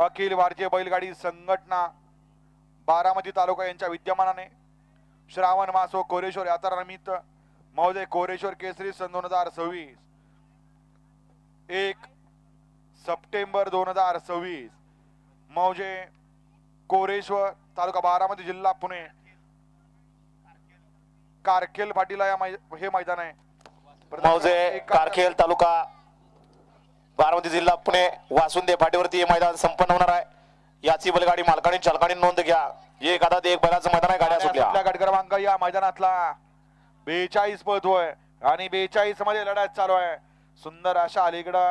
अखिल भारतीय बैलगाडी संघटना बारामती तालुका यांच्या विद्यमानाने श्रावण मासो कोरेश्वर यात्रा निमित्त महोदय कोरेश्वर केसरी सन 2026 1 सप्टेंबर 2026 मौजे कोरेश्वर तालुका बारामती जिल्हा पुणे कारखेल फाटीला हे मैदान आहे। मौजे कारखेल तालुका बारामती जिल्हा पुणे वासुंदे फाटीवरती हे मैदान संपन्न होणार आहे। याची बैलगाडी मालकांनी चालकांनी नोंद घ्या। एक आधा एक बैलाचं मैदान आहे। गाड्या सुटल्या। गट क्रमांक या मैदानातला 42 पळतोय आणि 42 मध्ये लढत चालू आहे। सुंदर अशा अलीकडे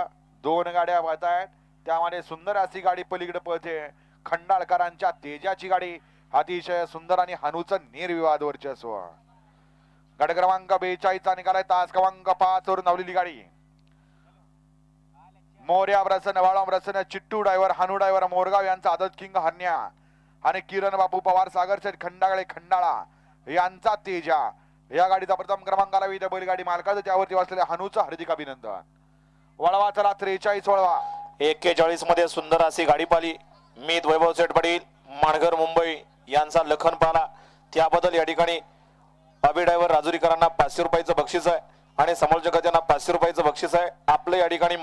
दोन गाड्या पळत आहेत, त्यामध्ये सुंदर अशी गाडी पलीकडे पळते। खंडाळकरांच्या तेजाची गाडी अतिशय सुंदर आणि हनुचं निर्विवाद वर्चस्व। गट क्रमांक 42 चा निकालाय तास क्रमांक 5 वर धावलेली गाडी मोर्या प्रसन्न वाळा प्रसन्न चिट्टू ड्रायव्हर हनु ड्रायव्हर मोरगाव यांचा आदत किंग हरण्या आणि किरण बापू पवार सागरचे खंडागळे खंडाळा यांचा तेजा या गाडीचा प्रथम क्रमांकाला विविध बैलगाडी मालकाचं त्यावरती वाचलेल्या हनुचं हार्दिक अभिनंदन। वळवा चला 43 वळवा 41 मध्ये सुंदर अशी गाडी पाली। मीत वैभव सेठ पाटील माणघर मुंबई यांचा लखन पाला, त्याबद्दल या ठिकाणी अभि ड्रायव्हर राजुरीकरांना 500 रुपयाचं बक्षीस आहे आणि समोरच्या यांना 500 रुपयाचं बक्षीस आहे। आपलं या ठिकाणी